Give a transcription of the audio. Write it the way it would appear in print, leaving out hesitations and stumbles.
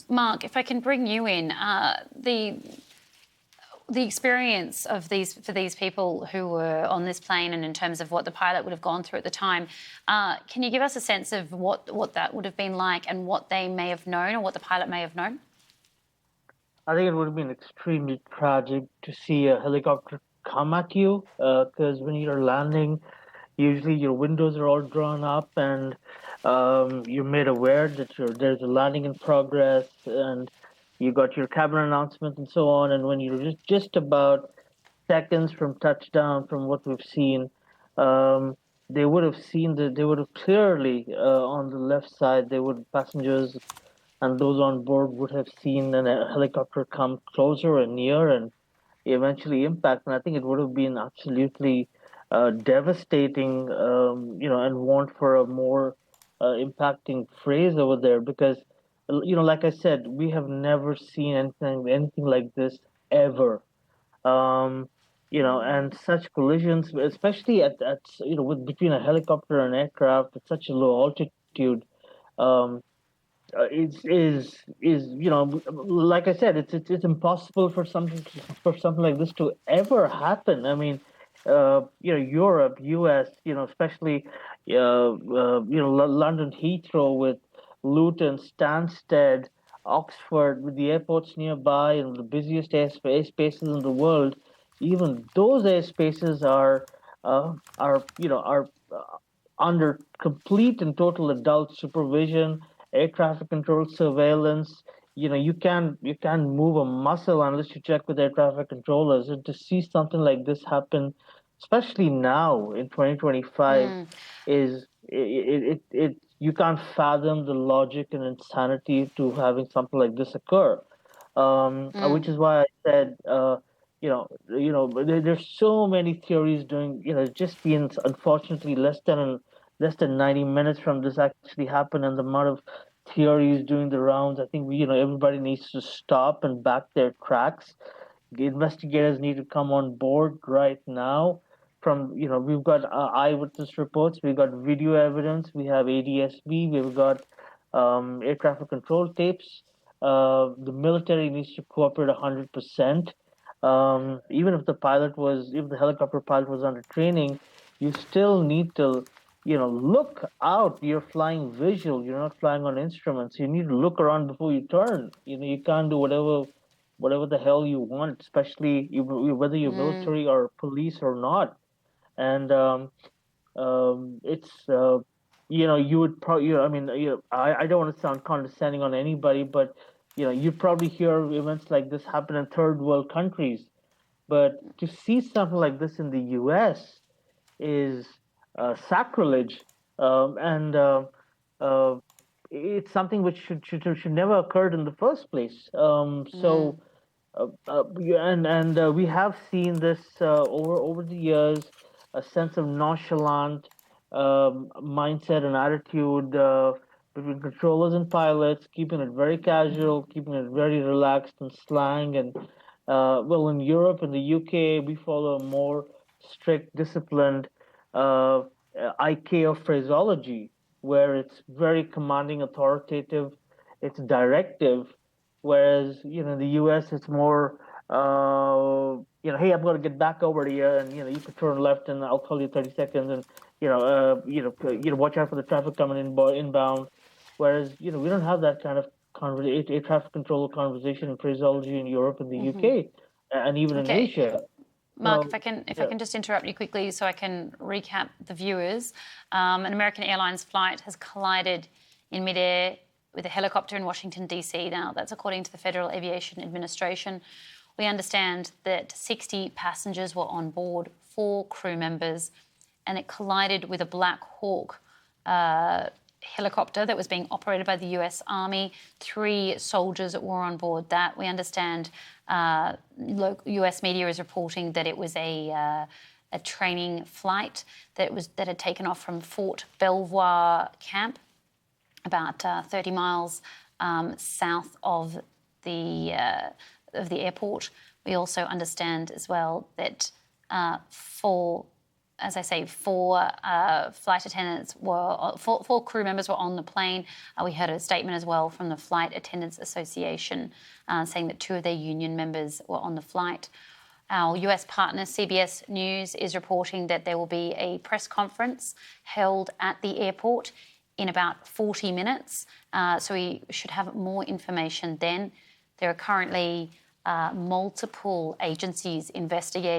Mark, if I can bring you in, the experience of these people who were on this plane and in terms of what the pilot would have gone through at the time, can you give us a sense of what that would have been like and what they may have known or what the pilot may have known? I think it would have been extremely tragic to see a helicopter come at you, because when you're landing, usually your windows are all drawn up and you're made aware that there's a landing in progress, and you got your cabin announcement and so on. And when you're just about seconds from touchdown, from what we've seen, um, they would have clearly, on the left side, they would passengers and those on board would have seen a helicopter come closer and near and eventually impact. And I think it would have been absolutely devastating, and want for a more impacting phrase over there because, like I said, we have never seen anything like this ever. Um, and such collisions, especially with between a helicopter and aircraft at such a low altitude. Um, is like I said, it's impossible for something like this to ever happen. I mean, Europe, U.S., especially London Heathrow with Luton, Stansted, Oxford, with the airports nearby and the busiest airspaces in the world. Even those airspaces are under complete and total adult supervision, air traffic control surveillance. You can't move a muscle unless you check with air traffic controllers. And to see something like this happen, especially now in 2025, Mm, is it you can't fathom the logic and insanity to having something like this occur. Which mm. is why I said, there's so many theories doing, just being unfortunately less than 90 minutes from this actually happened, and the amount of theories doing the rounds. I think everybody needs to stop and back their tracks. The investigators need to come on board right now. We've got eyewitness reports, we've got video evidence, we have ADSB, we've got air traffic control tapes. The military needs to cooperate 100%. Even if the helicopter pilot was under training, you still need to, look out. You're flying visual. You're not flying on instruments. You need to look around before you turn. You can't do whatever the hell you want, especially whether you're Mm. military or police or not. And it's you would probably, I mean, I don't want to sound condescending on anybody, but you probably hear events like this happen in third world countries, but to see something like this in the U.S. is sacrilege, and uh, it's something which should never occurred in the first place. Mm. We have seen this over the years, a sense of nonchalant mindset and attitude between controllers and pilots, keeping it very casual, keeping it very relaxed and slang. And in Europe and the UK, we follow a more strict, disciplined uh, ICAO phraseology, where it's very commanding, authoritative, it's directive. Whereas, in the US, it's more, hey, I'm going to get back over to you, and you could turn left, and I'll call you 30 seconds, and watch out for the traffic coming inbound. Whereas, we don't have that kind of air traffic control conversation and phraseology in Europe and the UK, and even in Okay. Asia. Mark, So, if I yeah. can just interrupt you quickly so I can recap the viewers. An American Airlines flight has collided in midair with a helicopter in Washington, D.C. Now, that's according to the Federal Aviation Administration. We understand that 60 passengers were on board, 4 crew members, and it collided with a Black Hawk helicopter that was being operated by the US Army. 3 soldiers were on board that. We understand US media is reporting that it was a training flight that had taken off from Fort Belvoir Camp, about 30 miles south of the airport. We also understand as well that 4 as I say, four flight attendants four crew members were on the plane. We heard a statement as well from the Flight Attendants Association saying that 2 of their union members were on the flight. Our US partner, CBS News, is reporting that there will be a press conference held at the airport in about 40 minutes. So we should have more information then. There are currently multiple agencies investigating